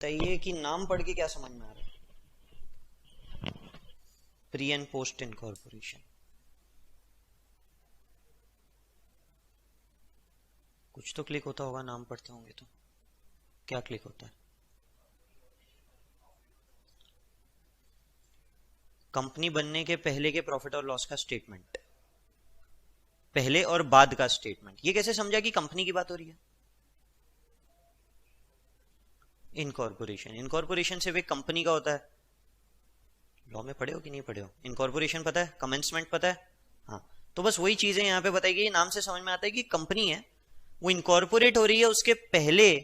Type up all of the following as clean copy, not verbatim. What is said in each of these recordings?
बताइए कि नाम पढ़ के क्या समझ में आ रहा है। प्री एंड पोस्ट इनकॉर्पोरेशन, कुछ तो क्लिक होता होगा नाम पढ़ते होंगे तो। क्या क्लिक होता है? कंपनी बनने के पहले के प्रॉफिट और लॉस का स्टेटमेंट, पहले और बाद का स्टेटमेंट। ये कैसे समझा कि कंपनी की बात हो रही है? इनकॉर्पोरेशन, इनकॉर्पोरेशन सिर्फ एक कंपनी का होता है। लॉ में पढ़े हो कि नहीं पढ़े हो? इनकॉर्पोरेशन पता है, कमेंसमेंट पता है। हाँ, तो बस वही चीजें यहाँ पे बताई गई। नाम से समझ में आता है कि कंपनी है, वो इनकॉर्पोरेट हो रही है, उसके पहले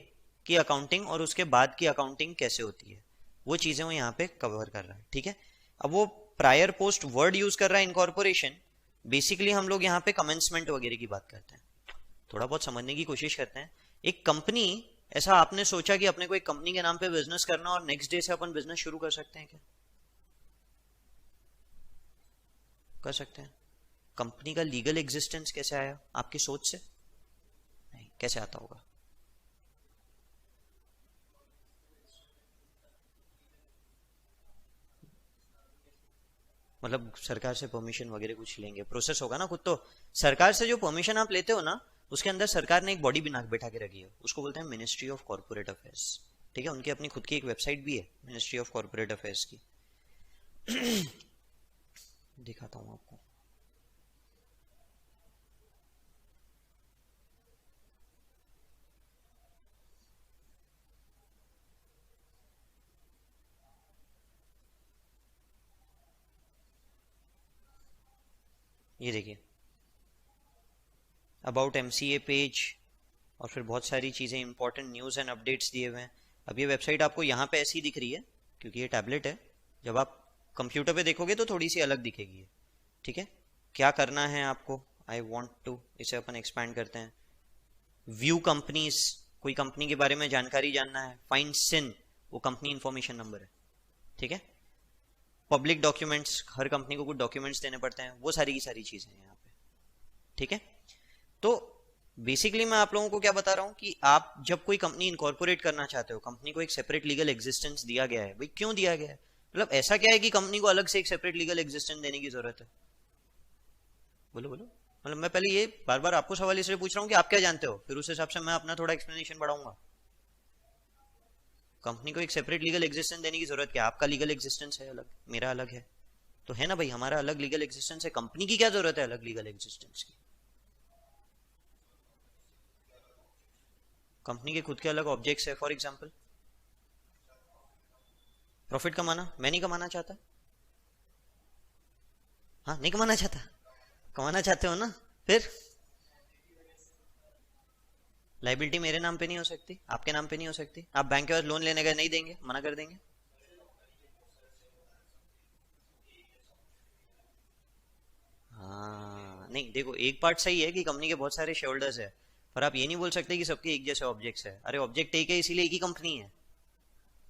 की अकाउंटिंग और उसके बाद की अकाउंटिंग कैसे होती है, वो चीजें वो यहाँ पे कवर कर रहा है। ठीक है, अब वो प्रायर पोस्ट वर्ड यूज कर रहा है इनकॉर्पोरेशन। बेसिकली हम लोग यहाँ पे कमेंसमेंट वगैरह की बात करते हैं, थोड़ा बहुत समझने की कोशिश करते हैं। एक कंपनी, ऐसा आपने सोचा कि अपने को एक कंपनी के नाम पे बिजनेस करना और नेक्स्ट डे से अपन बिजनेस शुरू कर सकते हैं क्या? कर सकते हैं। कंपनी का लीगल एग्जिस्टेंस कैसे आया आपकी सोच से? नहीं, कैसे आता होगा? मतलब सरकार से परमिशन वगैरह कुछ लेंगे, प्रोसेस होगा ना कुछ तो। सरकार से जो परमिशन आप लेते हो ना, उसके अंदर सरकार ने एक बॉडी बना बैठा के रखी है, उसको बोलते हैं मिनिस्ट्री ऑफ कॉर्पोरेट अफेयर्स। ठीक है, उनकी अपनी खुद की एक वेबसाइट भी है मिनिस्ट्री ऑफ कॉर्पोरेट अफेयर्स की। दिखाता हूँ आपको। ये देखिए, अबाउट एमसीए पेज, और फिर बहुत सारी चीज़ें, इंपॉर्टेंट न्यूज़ एंड अपडेट्स दिए हुए हैं। अब ये वेबसाइट आपको यहाँ पे ऐसी दिख रही है क्योंकि ये टैबलेट है। जब आप कंप्यूटर पे देखोगे तो थोड़ी सी अलग दिखेगी ये। ठीक है, क्या करना है आपको? आई वॉन्ट टू, इसे अपन एक्सपैंड करते हैं। व्यू कंपनीज, कोई कंपनी के बारे में जानकारी जानना है। फाइंड सिन, वो कंपनी इंफॉर्मेशन नंबर है। ठीक है, पब्लिक डॉक्यूमेंट्स, हर कंपनी को कुछ डॉक्यूमेंट्स देने पड़ते हैं, वो सारी की सारी चीज़ें हैं यहाँ पे। ठीक है, तो बेसिकली मैं आप लोगों को क्या बता रहा हूं कि आप जब कोई कंपनी इनकॉर्पोरेट करना चाहते हो, कंपनी को एक सेपरेट लीगल एग्जिस्टेंस दिया गया है। भाई क्यों दिया गया है? मतलब ऐसा क्या है कि कंपनी को अलग से एक सेपरेट लीगल एग्जिस्टेंस देने की जरूरत है? बोलो बोलो। मतलब मैं पहले ये बार बार आपको सवाल इसलिए पूछ रहा हूँ कि आप क्या जानते हो, फिर उस हिसाब से मैं अपना थोड़ा एक्सप्लेनेशन बढ़ाऊंगा। कंपनी को एक सेपरेट लीगल एग्जिस्टेंस देने की जरूरत क्या है? आपका लीगल एग्जिस्टेंस है अलग, मेरा अलग है, तो है ना भाई, हमारा अलग लीगल एग्जिस्टेंस है। कंपनी की क्या जरूरत है अलग लीगल एग्जिस्टेंस की? कंपनी के खुद के अलग ऑब्जेक्ट्स है। फॉर एग्जांपल, प्रॉफिट कमाना, मैं नहीं कमाना चाहता। हाँ, नहीं कमाना चाहता, कमाना चाहते हो ना? फिर लाइबिलिटी मेरे नाम पे नहीं हो सकती, आपके नाम पे नहीं हो सकती। आप बैंक के पास लोन लेने गए, नहीं देंगे, मना कर देंगे। हाँ नहीं, देखो एक पार्ट सही है कि कंपनी के बहुत सारे शेयर होल्डर्स है, पर आप ये नहीं बोल सकते कि सबके एक जैसे ऑब्जेक्ट्स है। अरे ऑब्जेक्ट एक है इसीलिए एक ही कंपनी है।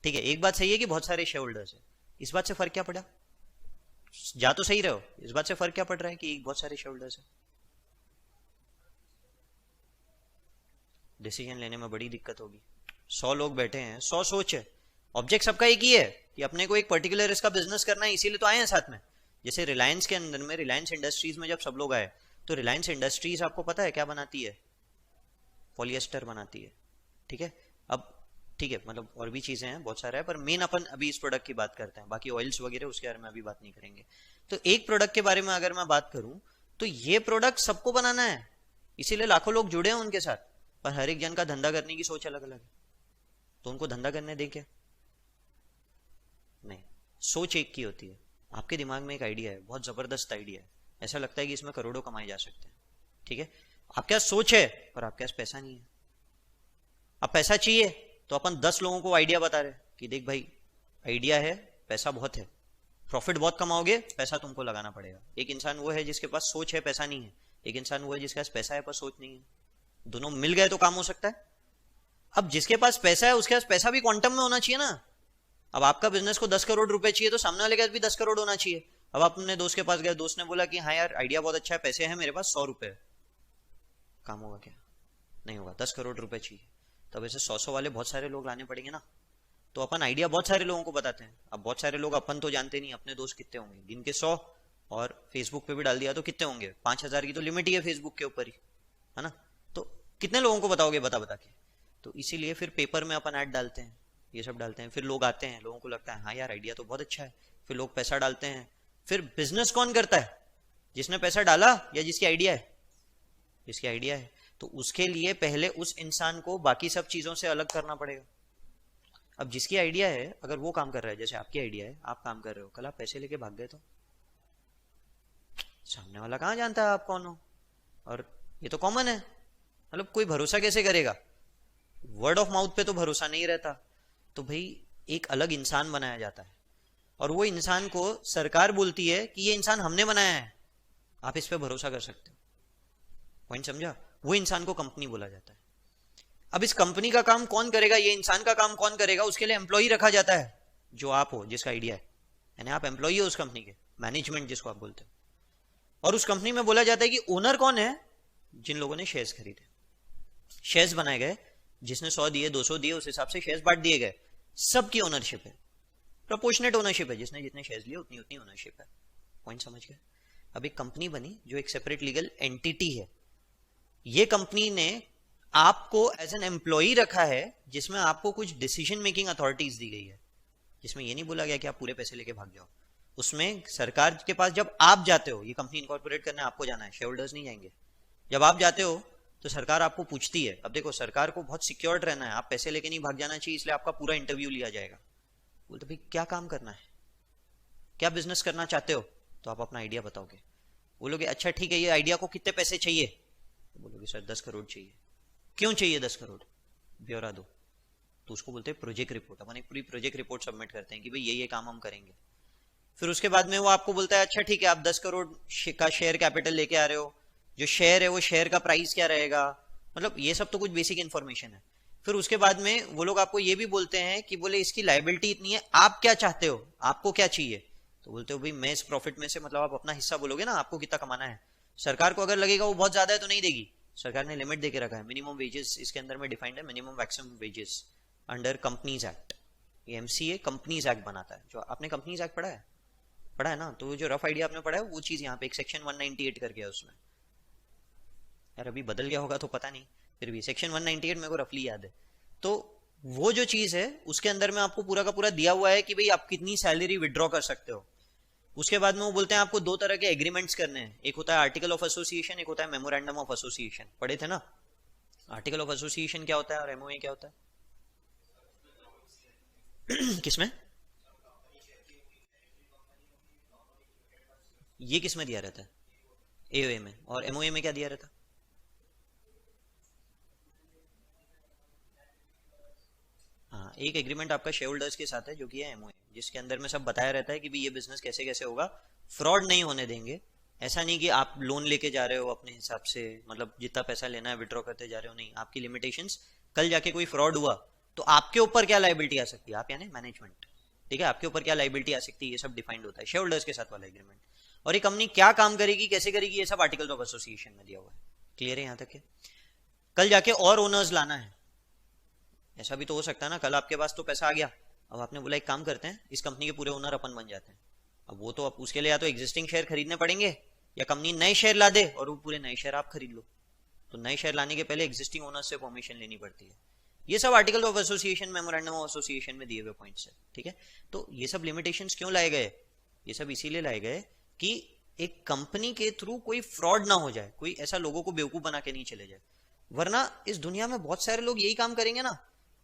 ठीक है, एक बात सही है कि बहुत सारे शेयर होल्डर्स है, इस बात से फर्क क्या पड़ा? जा तो सही रहो, इस बात से फर्क क्या पड़ रहा है कि बहुत सारे शेयर होल्डर्स है? डिसीजन लेने में बड़ी दिक्कत होगी। 100 लोग बैठे हैं, 100 सोच है, ऑब्जेक्ट सबका एक ही है कि अपने को एक पर्टिकुलर इसका बिजनेस करना है, इसीलिए तो आए हैं साथ में। जैसे रिलायंस के अंदर में, रिलायंस इंडस्ट्रीज में जब सब लोग आए, तो रिलायंस इंडस्ट्रीज आपको पता है क्या बनाती है? पॉलिएस्टर बनाती है। ठीक है, अब ठीक है, मतलब और भी चीजें हैं, बहुत सारा है, पर मेन अपन अभी इस प्रोडक्ट की बात करते हैं। बाकी ऑयल्स वगैरह उसके बारे में अभी बात नहीं करेंगे। तो एक प्रोडक्ट के बारे में अगर मैं बात करूं, तो ये प्रोडक्ट सबको बनाना है, इसीलिए लाखों लोग जुड़े हैं उनके साथ। पर हर एक जन का धंधा करने की सोच अलग अलग है, तो उनको धंधा करने दें क्या? नहीं, सोच एक की होती है। आपके दिमाग में एक आइडिया है, बहुत जबरदस्त आइडिया है, ऐसा लगता है कि इसमें करोड़ों कमाए जा सकते हैं। ठीक है, आपके पास सोच है पर आपके पास पैसा नहीं है। अब पैसा चाहिए, तो अपन 10 लोगों को आइडिया बता रहे कि देख भाई, आइडिया है, पैसा बहुत है, प्रॉफिट बहुत कमाओगे, पैसा तुमको लगाना पड़ेगा। एक इंसान वो है जिसके पास सोच है, पैसा नहीं है। एक इंसान वो है जिसके पास पैसा है पर सोच नहीं है। दोनों मिल गए तो काम हो सकता है। अब जिसके पास पैसा है उसके पास पैसा भी क्वांटम में होना चाहिए ना। अब आपका बिजनेस को 10 करोड़ रुपए चाहिए, तो सामने वाले के पास भी 10 करोड़ होना चाहिए। अब आप अपने दोस्त के पास गए, दोस्त ने बोला कि हाँ यार आइडिया बहुत अच्छा है, पैसे हैं मेरे पास 100 रुपए, काम होगा क्या? नहीं होगा, 10 करोड़ रुपए चाहिए। तब ऐसे 100 वाले बहुत सारे लोग लाने पड़ेंगे ना। तो अपन आइडिया बहुत सारे लोगों को बताते हैं। अब बहुत सारे लोग अपन तो जानते नहीं, अपने दोस्त कितने होंगे, गिन के 100, और फेसबुक पे भी डाल दिया तो कितने होंगे, 5,000 की तो लिमिट ही है फेसबुक के ऊपर ही, है ना। तो कितने लोगों को बताओगे बता बता के। तो इसीलिए फिर पेपर में अपन ऐड डालते हैं, ये सब डालते हैं, फिर लोग आते हैं, लोगों को लगता है हाँ यार आइडिया तो बहुत अच्छा है, फिर लोग पैसा डालते हैं। फिर बिजनेस कौन करता है, जिसने पैसा डाला या जिसकी आइडिया है, जिसकी आइडिया है। तो उसके लिए पहले उस इंसान को बाकी सब चीजों से अलग करना पड़ेगा। अब जिसकी आइडिया है, अगर वो काम कर रहा है, जैसे आपकी आइडिया है, आप काम कर रहे हो, कल आप पैसे लेके भाग गए तो सामने वाला कहाँ जानता है आप कौन हो। और ये तो कॉमन है, मतलब कोई भरोसा कैसे करेगा, वर्ड ऑफ माउथ पे तो भरोसा नहीं रहता। तो भाई एक अलग इंसान बनाया जाता है, और वो इंसान को सरकार बोलती है कि ये इंसान हमने बनाया है, आप इस पे भरोसा कर सकते हो। पॉइंट समझा। वो इंसान को कंपनी बोला जाता है। अब इस कंपनी का काम कौन करेगा, ये इंसान का काम कौन करेगा, उसके लिए एम्प्लॉय रखा जाता है, जो आप हो, जिसका आइडिया है, यानी आप एम्प्लॉय हो उस कंपनी के, मैनेजमेंट जिसको आप बोलते हो। और उस कंपनी में बोला जाता है कि ओनर कौन है, जिन लोगों ने शेयर्स खरीदे, शेयर्स बनाए गए, जिसने 100 दिए 200 दिए उस हिसाब से शेयर्स बांट दिए गए, सबकी ओनरशिप है, प्रोपोर्शनेट ओनरशिप है, जिसने जितने शेयर्स लिए उतनी उतनी ओनरशिप है। पॉइंट समझ गए। अब एक कंपनी बनी जो एक सेपरेट लीगल एंटिटी है, ये कंपनी ने आपको एज एन एम्प्लॉय रखा है, जिसमें आपको कुछ डिसीजन मेकिंग अथॉरिटीज दी गई है, जिसमें ये नहीं बोला गया कि आप पूरे पैसे लेके भाग जाओ। उसमें सरकार के पास जब आप जाते हो, ये कंपनी इनकॉर्पोरेट करने आपको जाना है, शेयर होल्डर्स नहीं जाएंगे। जब आप जाते हो तो सरकार आपको पूछती है, अब देखो सरकार को बहुत सिक्योर्ड रहना है, आप पैसे लेके नहीं भाग जाना चाहिए, इसलिए आपका पूरा इंटरव्यू लिया जाएगा। बोलते भाई क्या काम करना है, क्या बिजनेस करना चाहते हो, तो आप अपना आइडिया बताओगे। बोलोगे अच्छा ठीक है, ये आइडिया को कितने पैसे चाहिए, तो बोलोगे सर 10 करोड़ चाहिए। क्यों चाहिए 10 करोड़, ब्यौरा दो। तो उसको बोलते हैं प्रोजेक्ट रिपोर्ट। अपन एक पूरी प्रोजेक्ट रिपोर्ट सबमिट करते हैं कि भाई ये काम हम करेंगे। फिर उसके बाद में वो आपको बोलता है अच्छा ठीक है, आप 10 करोड़ का शेयर कैपिटल लेके आ रहे हो, जो शेयर है वो शेयर का प्राइस क्या रहेगा, मतलब ये सब तो कुछ बेसिक इंफॉर्मेशन है। फिर उसके बाद में वो लोग आपको ये भी बोलते हैं कि बोले इसकी लाइबिलिटी इतनी है, आप क्या चाहते हो, आपको क्या चाहिए। तो बोलते हो भाई मैं इस प्रॉफिट में से, मतलब आप अपना हिस्सा बोलोगे ना, आपको कितना कमाना है। सरकार को अगर लगेगा वो बहुत ज्यादा है तो नहीं देगी, सरकार ने लिमिट देके रखा है, मिनिमम वेजेस इसके अंदर में डिफाइंड है, minimum maximum wages under companies act. ये एमसीए कंपनीज एक्ट बनाता है। जो आपने कंपनीज एक्ट पढ़ा है ना, तो जो रफ आइडिया आपने पढ़ा है वो चीज यहाँ पे एक सेक्शन 198 करके है उसमें। यार अभी बदल गया होगा तो पता नहीं, फिर भी सेक्शन 198 मेरे को रफली याद है। तो वो जो चीज है उसके अंदर में आपको पूरा का पूरा दिया हुआ है कि भाई आप कितनी सैलरी विड्रॉ कर सकते हो। उसके बाद में वो बोलते हैं आपको दो तरह के एग्रीमेंट्स करने हैं, एक होता है आर्टिकल ऑफ एसोसिएशन, एक होता है मेमोरेंडम ऑफ एसोसिएशन। पढ़े थे ना। आर्टिकल ऑफ एसोसिएशन क्या होता है और एमओए क्या होता है। किसमें, ये किसमें दिया रहता है, एओए में। और एमओए में क्या दिया रहता है। हाँ, एक एग्रीमेंट आपका शेयर होल्डर्स के साथ है जो कि है एमओए, जिसके अंदर में सब बताया रहता है कि भी ये बिजनेस कैसे कैसे होगा, फ्रॉड नहीं होने देंगे। ऐसा नहीं कि आप लोन लेके जा रहे हो अपने हिसाब से, मतलब जितना पैसा लेना है विड्रॉ करते जा रहे हो, नहीं, आपकी लिमिटेशंस। कल जाके कोई फ्रॉड हुआ तो आपके ऊपर क्या लाइबिलिटी आ सकती है, आप यानी मैनेजमेंट, ठीक है, आपके ऊपर क्या लाइबिलिटी आ सकती है, ये सब डिफाइंड होता है शेयर होल्डर्स के साथ वाला एग्रीमेंट। और ये कंपनी क्या काम करेगी कैसे करेगी, ये सब आर्टिकल ऑफ एसोसिएशन में दिया हुआ है। क्लियर है यहाँ तक है। कल जाके और ओनर्स लाना है, ऐसा भी तो हो सकता है ना, कल आपके पास तो पैसा आ गया, अब आपने बोला एक काम करते हैं इस कंपनी के पूरे ओनर अपन बन जाते हैं। अब वो तो अब उसके लिए या तो एग्जिस्टिंग शेयर खरीदने पड़ेंगे, या कंपनी नए शेयर ला दे और वो पूरे नए शेयर आप खरीद लो। तो नए शेयर लाने के पहले एग्जिस्टिंग ओनर से परमिशन लेनी पड़ती है। ये sub article of association, memorandum of association में दिए हुए पॉइंट्स है, ठीक है। तो ये सब लिमिटेशंस क्यों लाए गए, ये सब इसीलिए लाए गए कि एक कंपनी के थ्रू कोई फ्रॉड ना हो जाए, कोई ऐसा लोगों को बेवकूफ बना के नहीं चले जाए। वरना इस दुनिया में बहुत सारे लोग यही काम करेंगे ना,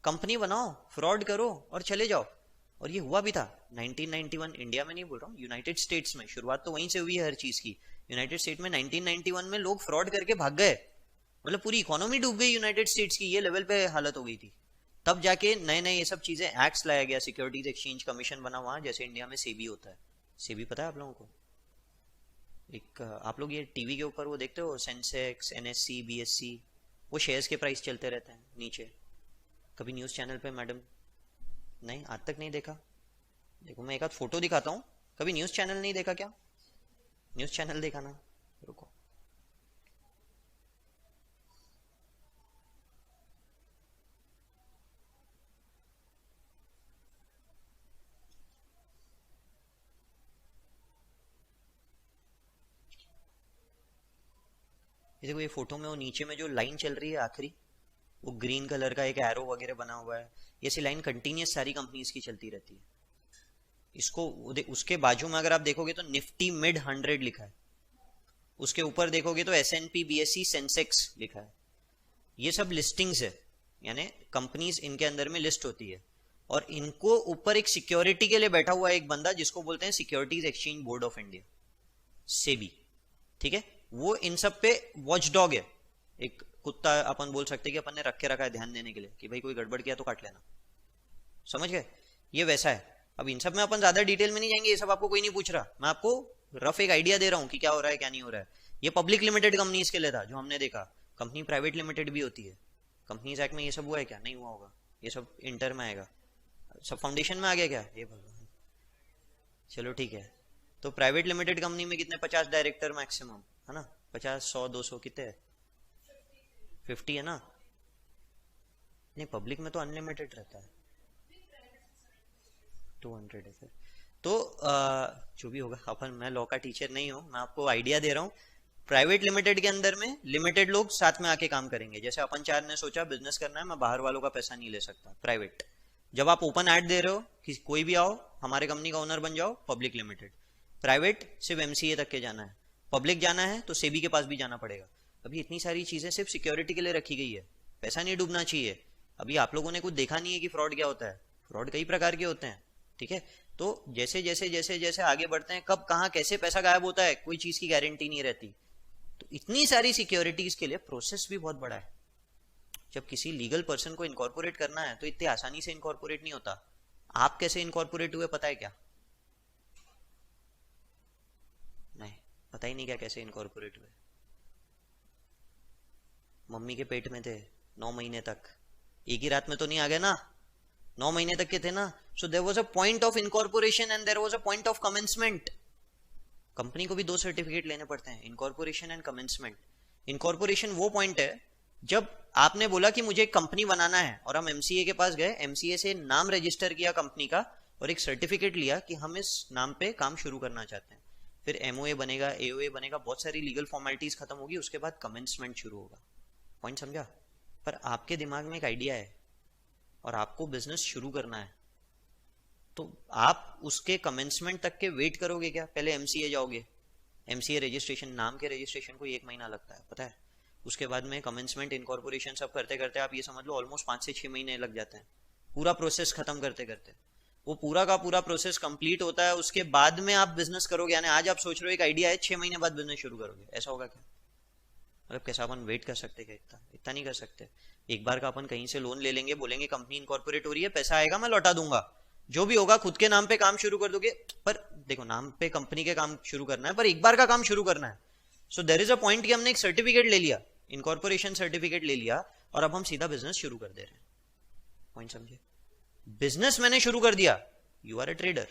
कंपनी बनाओ, फ्रॉड करो और चले जाओ। और ये हुआ भी था 1991, इंडिया में नहीं बोल रहा हूँ, यूनाइटेड स्टेट्स में। शुरुआत तो वहीं से हुई है हर चीज की। यूनाइटेड स्टेट में 1991 में लोग फ्रॉड करके भाग गए, मतलब पूरी इकोनॉमी डूब गई यूनाइटेड स्टेट्स की, ये लेवल पे हालत हो गई थी। तब जाके नए नए ये सब चीजें एक्ट्स लाया गया, सिक्योरिटीज एक्सचेंज कमीशन बना, वहां जैसे इंडिया में सेबी होता है। सेबी पता है आप लोगों को, एक आप लोग ये टीवी के ऊपर वो देखते हो, सेंसेक्स, एनएससी, बीएससी, वो शेयर्स के प्राइस चलते रहते हैं नीचे। कभी न्यूज चैनल पे मैडम, नहीं आज तक नहीं देखा। देखो मैं एक आध फोटो दिखाता हूँ, कभी न्यूज चैनल नहीं देखा क्या, न्यूज चैनल देखा ना, रुको। ये देखो, ये फोटो में वो नीचे में जो लाइन चल रही है आखिरी, वो ग्रीन कलर का एक एरो वगैरह बना हुआ है, ये सी लाइन कंटिन्यूस सारी कंपनीज की चलती रहती है। इसको उसके बाजू में अगर आप देखोगे तो निफ्टी मिड 100 लिखा है, उसके ऊपर देखोगे तो S&P BSE सेंसेक्स लिखा है। ये सब लिस्टिंग्स है, यानी कंपनीज इनके अंदर में लिस्ट होती है, और इनको ऊपर एक सिक्योरिटी के लिए बैठा हुआ है एक बंदा जिसको बोलते हैं securities exchange board of India, SEBI. ठीक है, वो इन सब पे वॉचडॉग है, एक कुत्ता अपन बोल सकते हैं कि अपन ने रख के रखा है ध्यान देने के लिए कि भाई कोई गड़बड़ किया तो काट लेना। समझ गए, ये वैसा है। अब इन सब में अपन ज्यादा डिटेल में नहीं जाएंगे, ये सब आपको कोई नहीं पूछ रहा, मैं आपको रफ एक आइडिया दे रहा हूं कि क्या हो रहा है क्या नहीं हो रहा है। ये पब्लिक लिमिटेड कंपनीज के लिए था जो हमने देखा, कंपनी प्राइवेट लिमिटेड भी होती है। कंपनीज एक्ट में ये सब हुआ है क्या? नहीं हुआ होगा, ये सब इंटर में आएगा। सब फाउंडेशन में आ गया क्या? ये भगवान, चलो ठीक है। तो प्राइवेट लिमिटेड कंपनी में कितने? 50 डायरेक्टर मैक्सिमम है ना, 50 100 200 कितने है? 50 है ना। नहीं, पब्लिक में तो अनलिमिटेड रहता है, 200 है फिर तो जो भी होगा। अपन, मैं लॉ का टीचर नहीं हूं, मैं आपको आइडिया दे रहा हूँ। प्राइवेट लिमिटेड के अंदर में लिमिटेड लोग साथ में आके काम करेंगे। जैसे अपन चार ने सोचा बिजनेस करना है, मैं बाहर वालों का पैसा नहीं ले सकता, प्राइवेट। जब आप ओपन ऐड दे रहे हो कि कोई भी आओ हमारे कंपनी का ओनर बन जाओ, पब्लिक लिमिटेड। प्राइवेट सिर्फ एमसीए तक के जाना है, पब्लिक जाना है तो सेबी के पास भी जाना पड़ेगा। अभी इतनी सारी चीजें सिर्फ सिक्योरिटी के लिए रखी गई है, पैसा नहीं डूबना चाहिए। अभी आप लोगों ने कुछ देखा नहीं है कि फ्रॉड क्या होता है, फ्रॉड कई प्रकार के होते हैं। ठीक है, तो जैसे जैसे जैसे जैसे आगे बढ़ते हैं, कब कहां कैसे पैसा गायब होता है कोई चीज की गारंटी नहीं रहती। तो इतनी सारी सिक्योरिटीज के लिए प्रोसेस भी बहुत बड़ा है। जब किसी लीगल पर्सन को इनकॉर्पोरेट करना है तो इतने आसानी से इनकॉर्पोरेट नहीं होता। आप कैसे इनकॉर्पोरेट हुए पता है क्या? नहीं पता ही नहीं क्या कैसे इनकॉर्पोरेट हुए। मम्मी के पेट में थे 9 महीने तक, एक ही रात में तो नहीं आ गए ना, 9 महीने तक के थे ना। So there was a point of incorporation and there was a point of commencement. Company को भी 2 सर्टिफिकेट लेने पड़ते हैं, इनकॉर्पोरेशन एंड कमेंसमेंट। इनकॉर्पोरेशन वो पॉइंट है जब आपने बोला कि मुझे एक कंपनी बनाना है और हम एमसीए के पास गए, एमसीए से नाम रजिस्टर किया कंपनी का और एक सर्टिफिकेट लिया कि हम इस नाम पे काम शुरू करना चाहते हैं। फिर एमओए बनेगा, एओए बनेगा, बहुत सारी लीगल फॉर्मेलिटीज खत्म होगी, उसके बाद कमेंसमेंट शुरू होगा। पॉइंट समझा? पर आपके दिमाग में एक आइडिया है और आपको बिजनेस शुरू करना है, तो आप उसके कमेंसमेंट तक के वेट करोगे क्या? पहले एमसीए जाओगे, एमसीए रजिस्ट्रेशन, नाम के रजिस्ट्रेशन को 1 महीना लगता है पता है। उसके बाद में कमेंसमेंट, इनकॉर्पोरेशन सब करते करते आप ये समझ लो ऑलमोस्ट 5 से 6 महीने लग जाते हैं, पूरा प्रोसेस खत्म करते करते। वो पूरा का पूरा प्रोसेस कंप्लीट होता है, उसके बाद में आप बिजनेस करोगे। यानी आज आप सोच रहे हो एक आइडिया है, 6 महीने बाद बिजनेस शुरू करोगे, ऐसा होगा क्या? मतलब कैसा अपन वेट कर सकते? क्या इतना इतना नहीं कर सकते। एक बार का अपन कहीं से लोन ले लेंगे, बोलेंगे कंपनी इनकॉर्पोरेट हो रही है, पैसा आएगा मैं लौटा दूंगा, जो भी होगा खुद के नाम पे काम शुरू कर दोगे। पर देखो, नाम पे कंपनी के काम शुरू करना है, पर एक बार का काम शुरू करना है। So there is a point कि हमने एक सर्टिफिकेट ले लिया, इनकॉर्पोरेशन सर्टिफिकेट ले लिया, और अब हम सीधा बिजनेस शुरू कर दे रहे हैं। पॉइंट समझे? बिजनेस मैंने शुरू कर दिया, you are a trader,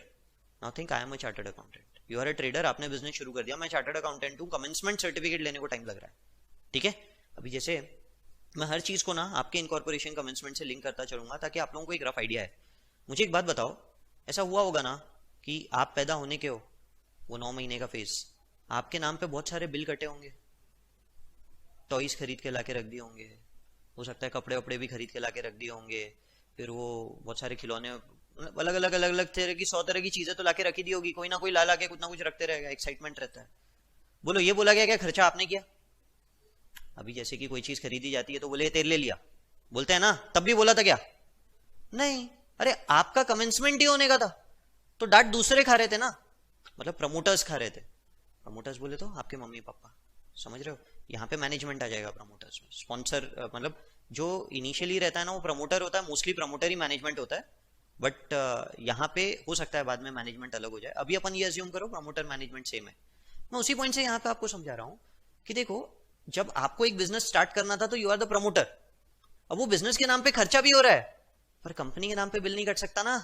now think I am a chartered accountant. You are a trader, आपने बिजनेस शुरू कर दिया, मैं चार्टर्ड अकाउंटेंट हूं, कमेंसमेंट सर्टिफिकेट लेने को टाइम लग रहा है। ठीक है, अभी जैसे मैं हर चीज को ना आपके इनकॉर्पोरेशन कमेंसमेंट से लिंक करता चलूंगा ताकि आप लोगों को एक रफ आइडिया है। मुझे एक बात बताओ, ऐसा हुआ होगा ना कि आप पैदा होने के हो, वो 9 महीने का फेज, आपके नाम पे बहुत सारे बिल कटे होंगे, टॉयज खरीद के लाके रख दिए होंगे, हो सकता है कपड़े वपड़े भी खरीद के लाके रख दिए होंगे, फिर वो बहुत सारे खिलौने, अलग अलग अलग अलग तरह की 100 तरह की चीजें तो लाके रखी दी होगी, कोई ना कोई ला के कुछ ना कुछ रखते रहेगा, एक्साइटमेंट रहता है। बोलो ये बोला गया क्या खर्चा आपने किया? अभी जैसे कि कोई चीज खरीदी जाती है तो बोले तेरे ले लिया, बोलते हैं ना, तब भी बोला था क्या? नहीं, अरे आपका कमेंसमेंट ही होने का था, तो डांट दूसरे खा रहे थे ना, मतलब प्रमोटर्स खा रहे थे। प्रमोटर्स बोले तो आपके मम्मी पापा, समझ रहे हो? यहाँ पे मैनेजमेंट आ जाएगा प्रमोटर्स में। स्पॉन्सर मतलब जो इनिशियली रहता है ना वो प्रमोटर होता है, मोस्टली प्रमोटर ही मैनेजमेंट होता है, बट यहाँ पे हो सकता है बाद में मैनेजमेंट अलग हो जाए। अभी अपन ये अज्यूम करो प्रमोटर मैनेजमेंट सेम है। मैं उसी पॉइंट से यहाँ पे आपको समझा रहा हूँ कि देखो, जब आपको एक बिजनेस स्टार्ट करना था तो यू आर द प्रमोटर। अब वो बिजनेस के नाम पे खर्चा भी हो रहा है, पर कंपनी के नाम पे बिल नहीं कट सकता ना।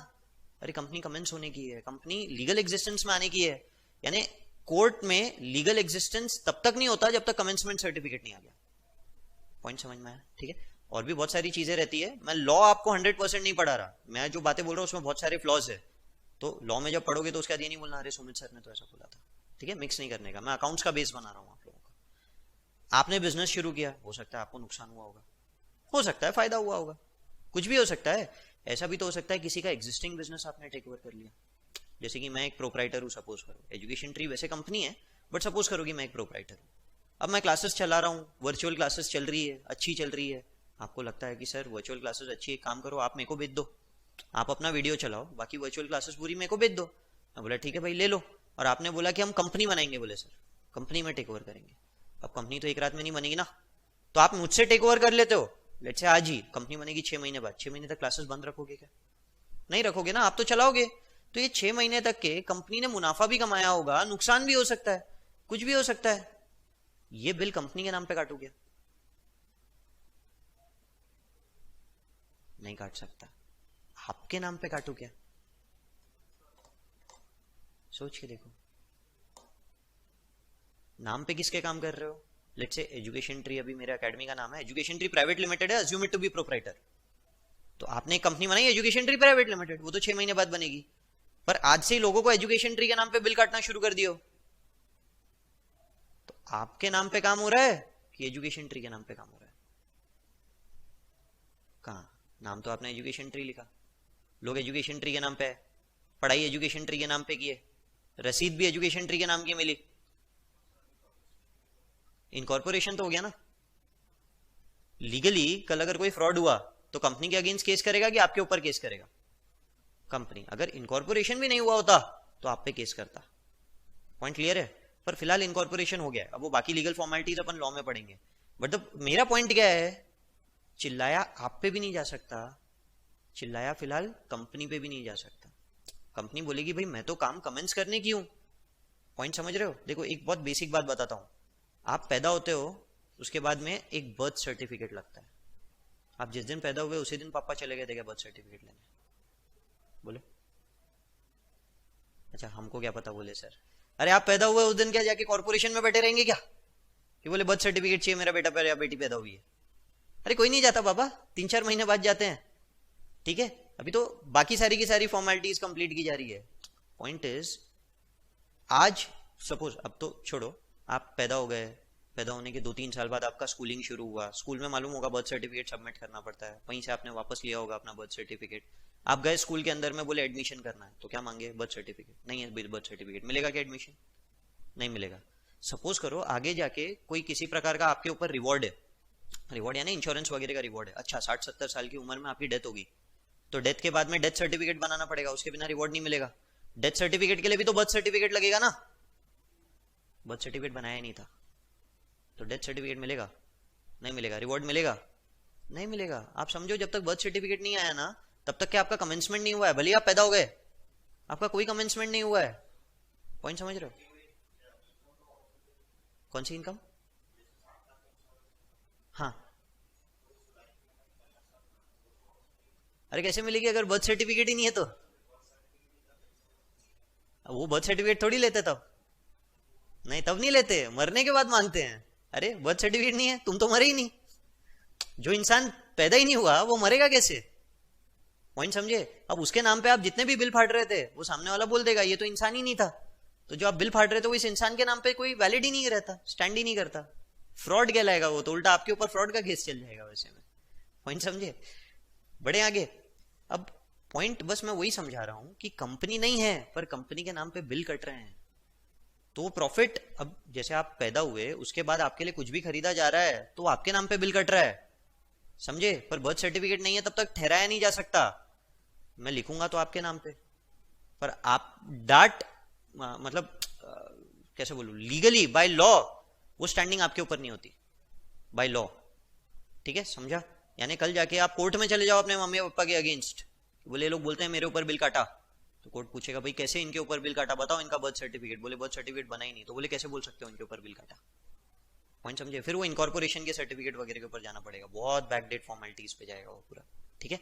अरे कंपनी कमेंस होने की है, कंपनी लीगल एग्जिस्टेंस में आने की है, यानी कोर्ट में लीगल एग्जिस्टेंस तब तक नहीं होता जब तक कमेंसमेंट सर्टिफिकेट नहीं आ गया। पॉइंट समझ में आया? ठीक है, और भी बहुत सारी चीजें रहती है। मैं लॉ आपको 100% नहीं पढ़ा रहा, मैं जो बातें बोल रहा हूँ उसमें बहुत सारे फ्लॉज है, तो लॉ में जब पढ़ोगे तो उसके बाद ये नहीं बोलना अरे सुमित सर ने तो ऐसा बोला था। ठीक है, मिक्स नहीं करने का, मैं अकाउंट्स का बेस बना रहा हूँ आप लोगों का। आपने बिजनेस शुरू किया, हो सकता है आपको नुकसान हुआ होगा, हो सकता है फायदा हुआ होगा, कुछ भी हो सकता है। ऐसा भी तो हो सकता है किसी का एग्जिस्टिंग बिजनेस आपने टेक ओवर कर लिया। जैसे कि मैं एक प्रोप्राइटर हूँ, सपोज करो, एजुकेशन ट्री वैसे कंपनी है, बट सपोज करो कि मैं एक प्रोप्राइटर हूँ। अब मैं क्लासेस चला रहा हूँ, वर्चुअल क्लासेस चल रही है, अच्छी चल रही है। आपको लगता है कि सर वर्चुअल क्लासेस अच्छी है, काम करो आप मेरे को बेच दो, आप अपना वीडियो चलाओ, बाकी वर्चुअल क्लासेस पूरी मेरे को बेच दो। मैं बोला ठीक है भाई ले लो। और आपने बोला कि हम कंपनी बनाएंगे, बोले सर कंपनी में टेक ओवर करेंगे। अब कंपनी तो एक रात में नहीं बनेगी ना, तो आप मुझसे टेक ओवर कर लेते हो, लेट्स से आज ही कंपनी बनेगी, 6 महीने बाद, 6 महीने तक क्लासेस बंद रखोगे क्या? नहीं रखोगे ना, आप तो चलाओगे। तो ये 6 महीने तक के कंपनी ने मुनाफा भी कमाया होगा, नुकसान भी हो सकता है, कुछ भी हो सकता है, ये बिल कंपनी के नाम पे काटोगे? नहीं काट सकता। आपके नाम पे काटू क्या? सोच के देखो, नाम पे किसके काम कर रहे हो? लेट्स से एजुकेशन ट्री, अभी मेरे एकेडमी का नाम है एजुकेशन ट्री प्राइवेट लिमिटेड है, assume it to be proprietor. तो आपने एक कंपनी बनाई एजुकेशन ट्री प्राइवेट लिमिटेड, वो तो 6 महीने बाद बनेगी, पर आज से ही लोगों को एजुकेशन ट्री के नाम पे बिल काटना शुरू कर दियो, तो आपके नाम पे काम हो रहा है कि एजुकेशन ट्री के नाम पे काम हो रहा है? कहाँ? नाम तो आपने एजुकेशन ट्री लिखा, लोग एजुकेशन ट्री के नाम पे है, पढ़ाई एजुकेशन ट्री के नाम पे की है, रसीद भी एजुकेशन ट्री के नाम की मिली, इनकॉर्पोरेशन तो हो गया ना। लीगली कल अगर कोई फ्रॉड हुआ तो कंपनी के अगेंस्ट केस करेगा कि आपके ऊपर केस करेगा? कंपनी। अगर इनकॉर्पोरेशन भी नहीं हुआ होता तो आप पे केस करता। पॉइंट क्लियर है? पर फिलहाल इनकॉर्पोरेशन हो गया है, अब वो बाकी लीगल फॉर्मेलिटीज अपन लॉ में पढ़ेंगे। बट मेरा पॉइंट क्या है, चिल्लाया आप पे भी नहीं जा सकता, चिल्लाया फिलहाल कंपनी पे भी नहीं जा सकता। कंपनी बोलेगी भाई मैं तो काम कमेंस करने की हूं। पॉइंट समझ रहे हो? देखो एक बहुत बेसिक बात बताता हूं, आप पैदा होते हो, उसके बाद में एक बर्थ सर्टिफिकेट लगता है। आप जिस दिन पैदा हुए उसी दिन पापा चले गए थे क्या बर्थ सर्टिफिकेट लेने? बोले। अच्छा हमको क्या पता, बोले सर अरे आप पैदा हुए उस दिन क्या जाके कॉर्पोरेशन में बैठे रहेंगे क्या कि बोले बर्थ सर्टिफिकेट चाहिए, मेरा बेटा या बेटी पैदा हुई है? अरे कोई नहीं जाता बाबा, 3-4 महीने बाद जाते हैं, ठीक है? अभी तो बाकी सारी की सारी फॉर्मेलिटीज कंप्लीट की जा रही है। पॉइंट इज, आज सपोज, अब तो छोड़ो, आप पैदा हो गए, पैदा होने के 2-3 साल बाद आपका स्कूलिंग शुरू हुआ, स्कूल में मालूम होगा बर्थ सर्टिफिकेट सबमिट करना पड़ता है, वहीं से आपने वापस लिया होगा अपना बर्थ सर्टिफिकेट। आप गए स्कूल के अंदर में, बोले एडमिशन करना है, तो क्या मांगे? Birth certificate. नहीं है बर्थ सर्टिफिकेट, मिलेगा क्या एडमिशन? नहीं मिलेगा। सपोज करो आगे जाके कोई किसी प्रकार का आपके ऊपर रिवॉर्ड है, रिवॉर्ड यानी इंश्योरेंस वगैरह का रिवॉर्ड है, अच्छा 60-70 साल की उम्र में आपकी डेथ होगी, तो डेथ के बाद में डेथ सर्टिफिकेट बनाना पड़ेगा, उसके बिना रिवॉर्ड नहीं मिलेगा। डेथ सर्टिफिकेट के लिए भी तो बर्थ सर्टिफिकेट लगेगा ना, बर्थ सर्टिफिकेट बनाया नहीं था, तो डेथ सर्टिफिकेट मिलेगा? नहीं मिलेगा। रिवॉर्ड मिलेगा? नहीं मिलेगा। आप समझो जब तक बर्थ सर्टिफिकेट नहीं आया ना, तब तक क्या आपका कमेंसमेंट नहीं हुआ है, भले आप पैदा हो गए, आपका कोई कमेंसमेंट नहीं हुआ है। पॉइंट समझ रहे हो? कौन सी इनकम? हाँ, अरे कैसे मिलेगी अगर बर्थ सर्टिफिकेट ही नहीं है तो? वो बर्थ सर्टिफिकेट थोड़ी लेते तब, नहीं तब नहीं लेते, मरने के बाद मांगते हैं। अरे बर्थ सर्टिफिकेट नहीं है, तुम तो मरे ही नहीं, जो इंसान पैदा ही नहीं हुआ वो मरेगा कैसे? पॉइंट समझे? अब उसके नाम पे आप जितने भी बिल फाड़ रहे थे, वो सामने वाला बोल देगा ये तो इंसान ही नहीं था, तो जो आप बिल फाड़ रहे थे वो इस इंसान के नाम पे कोई वैलिड ही नहीं रहता, स्टैंड ही नहीं करता, फ्रॉड कहलाएगा वो, तो उल्टा आपके ऊपर फ्रॉड का केस चल जाएगा वैसे में। पॉइंट समझे? बड़े आगे। अब पॉइंट बस मैं वही समझा रहा हूं कि कंपनी नहीं है पर कंपनी के नाम पे बिल कट रहे हैं, तो प्रॉफिट, अब जैसे आप पैदा हुए उसके बाद आपके लिए कुछ भी खरीदा जा रहा है तो आपके नाम पे बिल कट रहा है, समझे? पर बर्थ सर्टिफिकेट नहीं है तब तक ठहराया नहीं जा सकता, मैं लिखूंगा तो आपके नाम पे, पर आप डाट मतलब कैसे बोलूं, लीगली बाय लॉ वो स्टैंडिंग आपके ऊपर नहीं होती, बाय लॉ। ठीक है, समझा? यानी कल जाके आप कोर्ट में चले जाओ अपने मम्मी पापा के अगेंस्ट, बोले ये लोग बोलते हैं मेरे ऊपर बिल काटा, तो कोर्ट पूछेगा भाई कैसे इनके ऊपर बिल काटा, बताओ इनका बर्थ सर्टिफिकेट, बोले बर्थ सर्टिफिकेट बना ही नहीं, तो बोले कैसे बोल सकते हो इनके ऊपर बिल काटा? पॉइंट समझे? फिर वो इनकॉर्पोरेशन के सर्टिफिकेट वगैरह के ऊपर जाना पड़ेगा, बहुत बैकडेट फॉर्मेलिटीज पे जाएगा वो पूरा। ठीक है,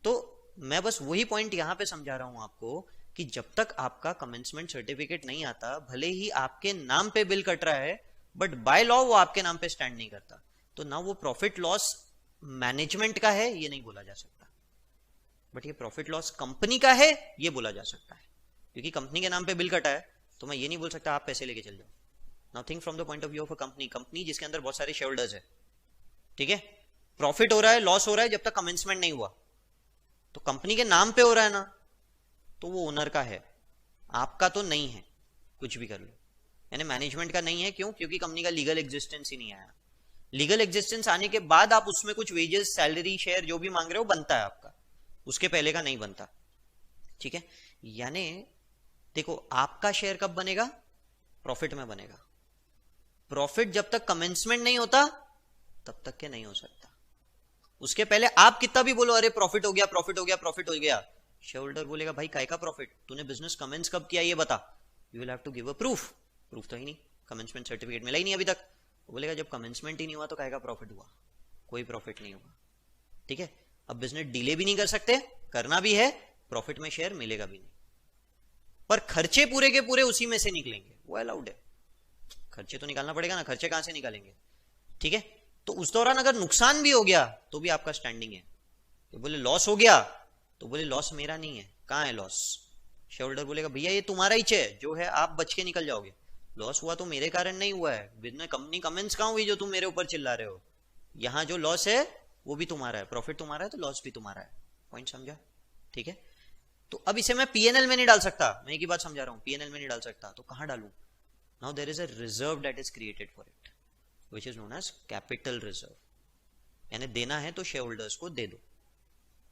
तो मैं बस वही पॉइंट यहां पे समझा रहा हूं आपको कि जब तक आपका कमेंसमेंट सर्टिफिकेट नहीं आता, भले ही आपके नाम पे बिल कट रहा है, बट बाय लॉ वो आपके नाम पे स्टैंड नहीं करता, तो ना वो प्रॉफिट लॉस मैनेजमेंट का है ये नहीं बोला जा सकता, बट ये प्रॉफिट लॉस कंपनी का है ये बोला जा सकता है, क्योंकि कंपनी के नाम पे बिल कटा है, तो मैं ये नहीं बोल सकता आप पैसे लेके चल जाओ, now think from the point of view of a company, company जिसके अंदर बहुत सारे शेयर होल्डर्स है, ठीक है, प्रॉफिट हो रहा है, लॉस हो रहा है, जब तक कमेंसमेंट नहीं हुआ, तो कंपनी के नाम पे हो रहा है ना, तो वो ओनर का है, आपका तो नहीं है, कुछ भी कर लो, यानी मैनेजमेंट का नहीं है। क्यों? क्योंकि कंपनी का लीगल एग्जिस्टेंस ही नहीं आया। लीगल एग्जिस्टेंस आने के बाद आप उसमें कुछ वेजेस, सैलरी, शेयर जो भी मांग रहे हो बनता है आपका, उसके पहले का नहीं बनता, ठीक है। यानी देखो, आपका शेयर कब बनेगा? प्रॉफिट में बनेगा। प्रॉफिट जब तक कमेंसमेंट नहीं होता तब तक के नहीं हो सकता। उसके पहले आप कितना भी बोलो, अरे प्रॉफिट हो गया, प्रॉफिट हो गया, प्रॉफिट हो गया, शेयर होल्डर बोलेगा भाई काय का प्रॉफिट, तूने बिजनेस कमेंस कब किया ये बता। You will have to give a proof. Proof तो ही नहीं, कमेंसमेंट सर्टिफिकेट मिला ही नहीं अभी तक। वो बोलेगा जब कमेंसमेंट ही नहीं हुआ तो काय का प्रॉफिट हुआ, कोई प्रॉफिट नहीं हुआ, ठीक है। अब बिजनेस डिले भी नहीं कर सकते, करना भी है, प्रॉफिट में शेयर मिलेगा भी नहीं, पर खर्चे पूरे के पूरे उसी में से निकलेंगे, वो अलाउड है। खर्चे तो निकालना पड़ेगा ना, खर्चे कहां से निकालेंगे, ठीक है। तो उस दौरान अगर नुकसान भी हो गया तो भी आपका स्टैंडिंग है। तो बोले लॉस हो गया, तो बोले लॉस मेरा नहीं है, कहां है लॉस? शेयर होल्डर बोलेगा भैया ये तुम्हारा ही है, जो है आप बच के निकल जाओगे, लॉस हुआ तो मेरे कारण नहीं हुआ है, बिजनेस कंपनी कमेंस कहां हुई जो तुम मेरे ऊपर चिल्ला रहे हो, यहां जो लॉस है वो भी तुम्हारा है, प्रॉफिट तुम्हारा है तो लॉस भी तुम्हारा है। पॉइंट समझा, ठीक है। तो अब इसे मैं पीएनएल में नहीं डाल सकता, मैं एक ही बात समझा रहा हूं, पीएनएल में नहीं डाल सकता, तो कहां डालूं? Now there is a reserve that is created for it, which is known as capital reserve, यानी देना है तो शेयर होल्डर्स को दे दो,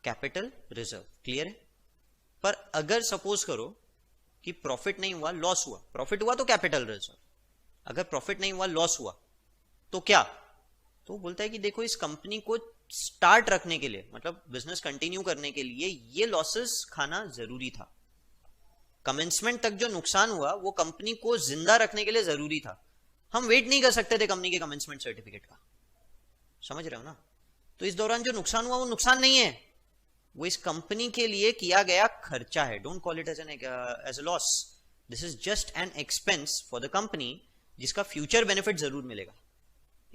कैपिटल रिजर्व, क्लियर है। पर अगर सपोज करो कि प्रॉफिट नहीं हुआ, लॉस हुआ, प्रॉफिट हुआ तो कैपिटल रिजर्व, अगर प्रॉफिट नहीं हुआ, लॉस हुआ, तो क्या? तो बोलता है कि देखो इस कंपनी को स्टार्ट रखने के लिए, मतलब बिजनेस कंटिन्यू करने के लिए ये लॉसेस खाना जरूरी था, कमेंसमेंट तक जो नुकसान हुआ वो कंपनी को जिंदा रखने के लिए जरूरी था, हम वेट नहीं कर सकते थे कंपनी के कमेंसमेंट सर्टिफिकेट का, समझ रहे हो ना। तो इस दौरान जो नुकसान हुआ वो नुकसान नहीं है, वो इस कंपनी के लिए किया गया खर्चा है। Don't call it as as a loss, this is just an expense for the company, जिसका फ्यूचर बेनिफिट जरूर मिलेगा।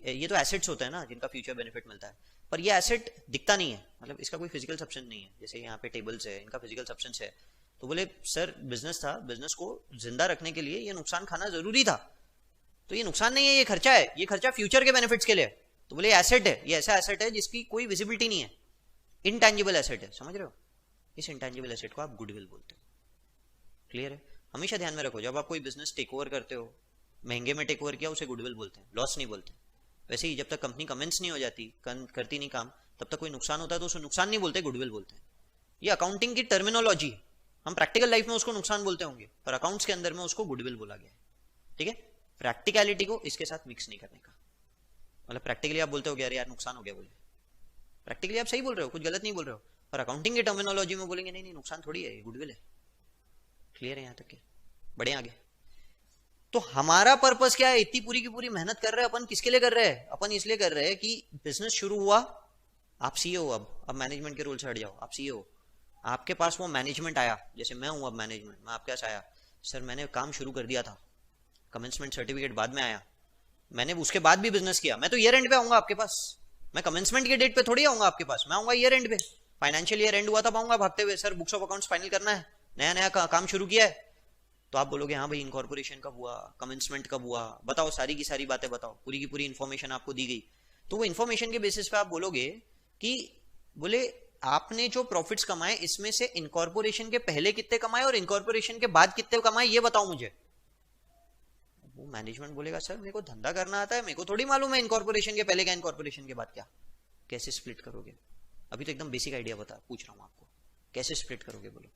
ये तो एसेट्स होता है ना जिनका फ्यूचर बेनिफिट मिलता है, पर ये एसेट दिखता नहीं है, मतलब इसका कोई फिजिकल सब्सटेंस नहीं है, जैसे यहाँ पे टेबल्स है, इनका फिजिकल सब्सटेंस है। तो बोले सर बिजनेस था, बिजनेस को जिंदा रखने के लिए ये नुकसान खाना जरूरी था, तो ये नुकसान नहीं है, ये खर्चा है, ये खर्चा फ्यूचर के बेनिफिट्स के लिए। तो बोले एसेट है, ये ऐसा एसेट है जिसकी कोई विजिबिलिटी नहीं है, इनटैंजिबल एसेट है, समझ रहे हो। इस इनटैंजिबल एसेट को आप गुडविल बोलते हो, क्लियर है। हमेशा ध्यान में रखो, जब आप कोई बिजनेस टेक ओवर करते हो, महंगे में टेक ओवर किया, उसे गुडविल बोलते हैं, लॉस नहीं बोलते। वैसे ही जब तक कंपनी कमेंस नहीं हो जाती, करती नहीं काम, तब तक कोई नुकसान होता है तो उसे नुकसान नहीं बोलते, गुडविल बोलते हैं। ये अकाउंटिंग की टर्मिनोलॉजी, हम प्रैक्टिकल लाइफ में उसको नुकसान बोलते होंगे, पर अकाउंट्स के अंदर में उसको गुडविल बोला गया है, ठीक है। प्रैक्टिकलिटी को इसके साथ मिक्स नहीं करने का, मतलब प्रैक्टिकली आप बोलते हो अरे यार नुकसान हो गया, बोले प्रैक्टिकली आप सही बोल रहे हो, कुछ गलत नहीं बोल रहे हो, पर अकाउंटिंग की टर्मिनोलॉजी में बोलेंगे नहीं नहीं नुकसान थोड़ी है, गुडविल है, क्लियर है यहाँ तक के, बढ़े आगे। तो हमारा पर्पस क्या है, इतनी पूरी की पूरी मेहनत कर रहे हैं अपन, किसके लिए कर रहे हैं? अपन इसलिए कर रहे हैं कि बिजनेस शुरू हुआ, आप सीईओ, अब मैनेजमेंट के रोल से हट जाओ, आप सीईओ, आपके पास वो मैनेजमेंट आया, जैसे मैं हूं अब मैनेजमेंट, मैं आपके पास आया, सर मैंने काम शुरू कर दिया था, कमेंसमेंट सर्टिफिकेट बाद में आया, मैंने उसके बाद भी बिजनेस किया, मैं तो ईयर एंड पे आऊंगा आपके पास, मैं कमेंसमेंट के डेट पे थोड़ी आऊंगा आपके पास, मैं आऊंगा ईयर एंड पे, फाइनेंशियल ईयर एंड हुआ तब आऊंगा भागते हुए, sir books of accounts final करना है, नया नया काम शुरू किया है। तो आप बोलोगे हाँ भाई इनकॉर्पोरेशन कब हुआ, कमेंसमेंट कब हुआ, बताओ सारी की सारी बातें बताओ, पूरी की पूरी इन्फॉर्मेशन आपको दी गई। तो वो इन्फॉर्मेशन के बेसिस पे आप बोलोगे कि बोले आपने जो प्रॉफिट्स कमाए इसमें से इनकॉर्पोरेशन के पहले कितने कमाए और इनकॉर्पोरेशन के बाद कितने कमाए, ये बताओ मुझे। वो मैनेजमेंट बोलेगा सर मेरे को धंधा करना आता है, मेरे को थोड़ी मालूम है इनकॉर्पोरेशन के पहले क्या इनकॉर्पोरेशन के बाद क्या, कैसे स्प्लिट करोगे? अभी तो एकदम बेसिक आइडिया बता पूछ रहा हूं आपको, कैसे स्प्लिट करोगे बोलो,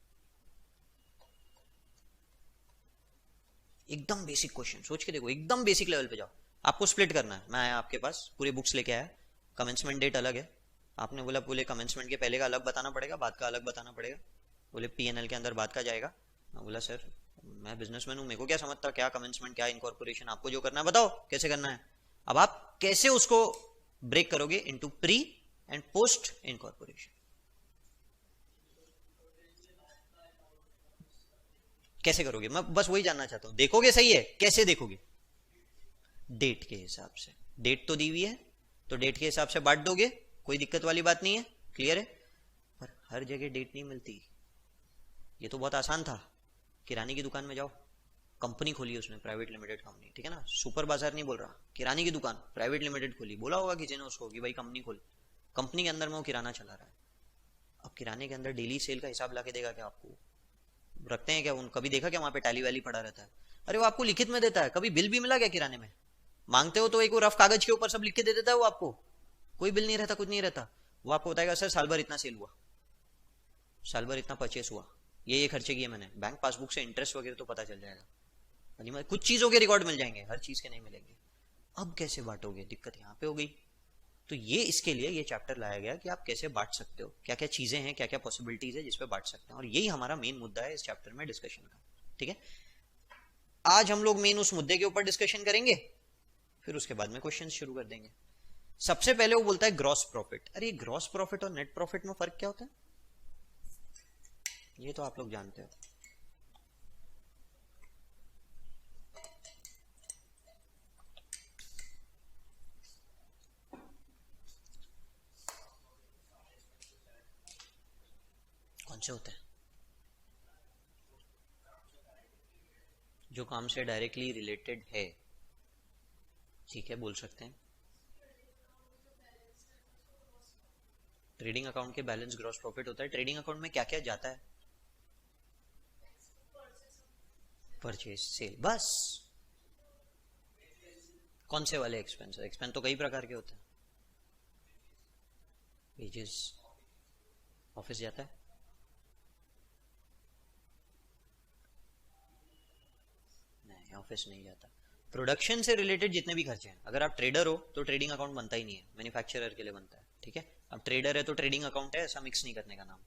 एकदम बेसिक क्वेश्चन सोच के देखो, एकदम बेसिक लेवल पे जाओ, आपको स्प्लिट करना है। मैं आया आपके पास, पूरे बुक्स लेके आया, कमेंसमेंट डेट अलग है, आपने बोला बोले कमेंसमेंट के पहले का अलग बताना पड़ेगा, बाद का अलग बताना पड़ेगा, बोले पीएनएल के अंदर बाद का जाएगा। मैं बोला सर मैं बिजनेसमैन हूँ, मेरे को क्या समझता क्या कमेंसमेंट क्या इनकॉर्पोरेशन, आपको जो करना है बताओ कैसे करना है। अब आप कैसे उसको ब्रेक करोगे into pre and post incorporation, कैसे करोगे? मैं बस वही जानना चाहता हूं, देखोगे सही है, कैसे देखोगे? डेट के हिसाब से, डेट तो दी हुई है तो डेट के हिसाब से बांट दोगे, कोई दिक्कत वाली बात नहीं है, क्लियर है। पर हर जगह डेट नहीं मिलती, ये तो बहुत आसान था, किराने की दुकान में जाओ, कंपनी खोली उसने, प्राइवेट लिमिटेड कंपनी, ठीक है ना, सुपर बाजार नहीं बोल रहा, किराने की दुकान प्राइवेट लिमिटेड खोली, बोला होगा किसी ने उसको कि भाई कंपनी खोल, कंपनी के अंदर में वो किराना चला रहा है। अब किराने के अंदर डेली सेल का हिसाब ला के देगा क्या आपको? रखते हैं क्या उन, कभी देखा क्या वहां पे टैली वैली पड़ा रहता है? अरे वो आपको लिखित में देता है, कभी बिल भी मिला क्या किराने में? मांगते हो तो एक वो रफ कागज के ऊपर सब लिख के दे देता है वो आपको, कोई बिल नहीं रहता, कुछ नहीं रहता। वो आपको बताएगा सर साल भर इतना सेल हुआ, साल भर इतना परचेस हुआ, ये खर्चे किए मैंने, बैंक पासबुक से इंटरेस्ट वगैरह तो पता चल जाएगा, कुछ चीजों के रिकॉर्ड मिल जाएंगे, हर चीज के नहीं मिलेंगे। अब कैसे बांटोगे, दिक्कत यहाँ पे हो गई। तो ये इसके लिए ये चैप्टर लाया गया कि आप कैसे बांट सकते हो, क्या क्या चीजें हैं, क्या क्या पॉसिबिलिटीज है जिसपे बांट सकते हैं, और यही हमारा मेन मुद्दा है इस चैप्टर में डिस्कशन का, ठीक है। आज हम लोग मेन उस मुद्दे के ऊपर डिस्कशन करेंगे, फिर उसके बाद में क्वेश्चन शुरू कर देंगे। सबसे पहले वो बोलता है ग्रॉस प्रॉफिट। अरे ग्रॉस प्रॉफिट और नेट प्रॉफिट में फर्क क्या होता है, ये तो आप लोग जानते हो। कौन से होते हैं? जो काम से डायरेक्टली रिलेटेड है, ठीक है, बोल सकते हैं। ट्रेडिंग अकाउंट के बैलेंस ग्रॉस प्रॉफिट होता है। ट्रेडिंग अकाउंट में क्या क्या जाता है? परचेज, सेल, बस। कौन से वाले एक्सपेंस? एक्सपेंस तो कई प्रकार के होते हैं। वेजेस, ऑफिस जाता है, नहीं ऑफिस नहीं जाता। प्रोडक्शन से रिलेटेड जितने भी खर्चे हैं, अगर आप ट्रेडर हो तो ट्रेडिंग अकाउंट बनता ही नहीं है, मैन्युफैक्चरर के लिए बनता है, ठीक है। अब ट्रेडर है तो ट्रेडिंग अकाउंट है, ऐसा मिक्स नहीं करने का नाम।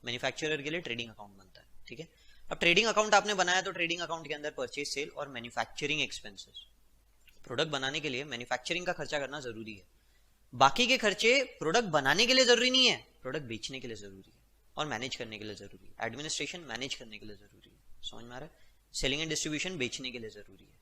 मैन्युफैक्चरर के लिए ट्रेडिंग अकाउंट बनता है, ठीक है। अब ट्रेडिंग अकाउंट आपने बनाया तो ट्रेडिंग अकाउंट के अंदर परचेज, सेल और मैन्युफैक्चरिंग एक्सपेंसेस, प्रोडक्ट बनाने के लिए मैन्युफैक्चरिंग का खर्चा करना जरूरी है। बाकी के खर्चे प्रोडक्ट बनाने के लिए जरूरी नहीं है, प्रोडक्ट बेचने के लिए जरूरी है और मैनेज करने के लिए जरूरी है। एडमिनिस्ट्रेशन मैनेज करने के लिए जरूरी है, समझ में आ रहा है। सेलिंग एंड डिस्ट्रीब्यूशन बेचने के लिए जरूरी है।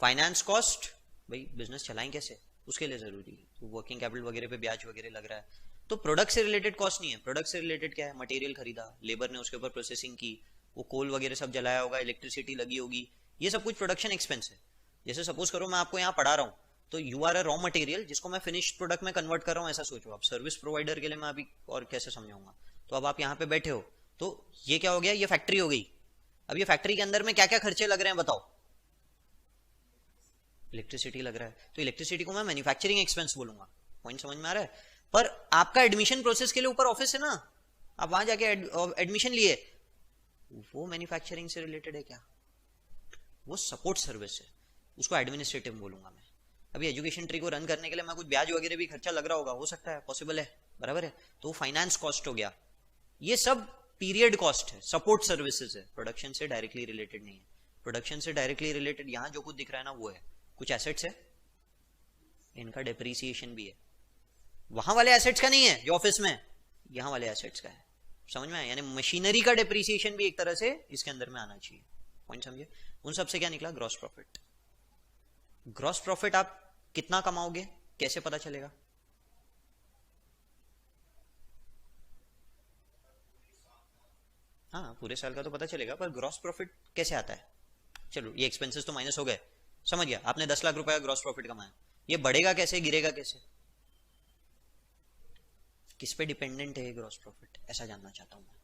फाइनेंस कॉस्ट, भाई बिजनेस चलाएं कैसे, उसके लिए जरूरी है। तो वर्किंग कैपिटल वगैरह पे ब्याज वगैरह लग रहा है, तो प्रोडक्ट से रिलेटेड कॉस्ट नहीं है। प्रोडक्ट से रिलेटेड क्या है? मटेरियल खरीदा, लेबर ने उसके ऊपर प्रोसेसिंग की, वो कोल वगैरह सब जलाया होगा, इलेक्ट्रिसिटी लगी होगी, ये सब कुछ प्रोडक्शन एक्सपेंस है। जैसे सपोज करो मैं आपको यहाँ पढ़ा रहा हूँ, तो you are a raw material जिसको मैं फिनिश्ड प्रोडक्ट में कन्वर्ट कर रहा हूँ, ऐसा सोचो आप। सर्विस प्रोवाइडर के लिए मैं अभी और कैसे समझाऊंगा। तो अब आप यहाँ पे बैठे हो, तो ये क्या हो गया? ये फैक्ट्री हो गई। अब ये फैक्ट्री के अंदर में क्या क्या खर्चे लग रहे हैं बताओ? इलेक्ट्रिसिटी लग रहा है, तो इलेक्ट्रिसिटी को मैं मैन्युफैक्चरिंग एक्सपेंस बोलूंगा। पॉइंट समझ में आ रहा है। पर आपका एडमिशन प्रोसेस के लिए ऊपर ऑफिस है ना, आप वहां जाके एडमिशन लिए, वो मैन्युफैक्चरिंग से रिलेटेड है क्या? वो सपोर्ट सर्विस है, उसको एडमिनिस्ट्रेटिव बोलूंगा मैं। अभी एजुकेशन ट्री को रन करने के लिए मैं कुछ ब्याज वगैरह भी खर्चा लग रहा होगा, हो सकता है, पॉसिबल है, बराबर है। तो फाइनेंस कॉस्ट हो गया, ये सब पीरियड कॉस्ट है, सपोर्ट सर्विसेज है, प्रोडक्शन से डायरेक्टली रिलेटेड नहीं है। प्रोडक्शन से डायरेक्टली रिलेटेड यहां जो कुछ दिख रहा है ना, वो है कुछ एसेट्स है, इनका डेप्रीसिएशन भी है। वहां वाले एसेट्स का नहीं है जो ऑफिस में, यहां वाले एसेट्स का है, समझ में आया। यानी मशीनरी का डेप्रीसिएशन भी एक तरह से इसके अंदर में आना चाहिए। पॉइंट समझिए। उन सबसे क्या निकला? Gross profit. ग्रॉस प्रॉफिट आप कितना कमाओगे, कैसे पता चलेगा? हाँ, पूरे साल का तो पता चलेगा, पर ग्रॉस प्रॉफिट कैसे आता है? चलो ये एक्सपेंसेस तो माइनस हो गए, समझ गया। आपने 10 लाख रुपए का ग्रॉस प्रॉफिट कमाया, ये बढ़ेगा कैसे, गिरेगा कैसे, किस पे डिपेंडेंट है ये ग्रॉस प्रॉफिट, ऐसा जानना चाहता हूं मैं।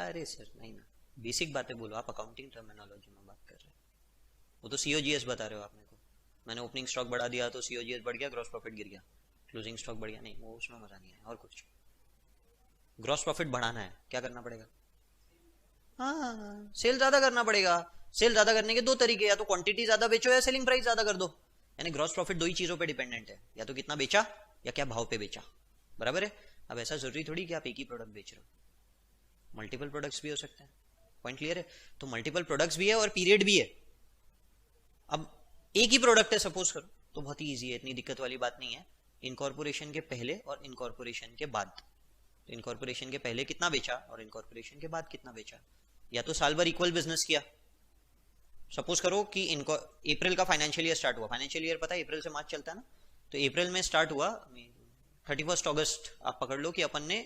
अरे सर नहीं ना, बेसिक बातें बोलो, आप अकाउंटिंग टर्मिनोलॉजी में बात कर रहे हो। वो तो सीओजीएस बता रहे हो आप मेरे को। मैंने ओपनिंग स्टॉक बढ़ा दिया तो सीओजीएस बढ़ गया, ग्रॉस प्रॉफिट गिर गया। क्लोजिंग स्टॉक बढ़ गया, नहीं वो उसमें मजा नहीं है। और कुछ ग्रॉस प्रॉफिट बढ़ाना है, क्या करना पड़ेगा? हाँ, सेल ज्यादा करना पड़ेगा। सेल ज्यादा करने के दो तरीके, या तो क्वांटिटी ज्यादा बेचो या सेलिंग प्राइस ज्यादा कर दो। यानी ग्रॉस प्रॉफिट दो ही चीजों पे डिपेंडेंट है, या तो कितना बेचा या क्या भाव पे बेचा, बराबर है। अब ऐसा जरूरी थोड़ी कि आप एक ही प्रोडक्ट बेच रहे हो, मल्टीपल प्रोडक्ट्स भी हो सकते हैं। पॉइंट क्लियर है। तो मल्टीपल प्रोडक्ट्स भी है और पीरियड भी है। अब एक ही प्रोडक्ट है सपोज करो, तो बहुत ही ईजी है, इतनी दिक्कत वाली बात नहीं है। इनकॉर्पोरेशन के पहले और इनकॉर्पोरेशन के बाद, तो इनकॉर्पोरेशन के पहले कितना बेचा और इनकॉर्पोरेशन के बाद कितना बेचा, या तो साल भर इक्वल बिजनेस किया। सपोज करो कि इनको अप्रैल का फाइनेंशियल ईयर स्टार्ट हुआ, फाइनेंशियल ईयर पता है अप्रैल से मार्च चलता है ना, तो अप्रैल में स्टार्ट हुआ, 31 अगस्त आप पकड़ लो कि अपन ने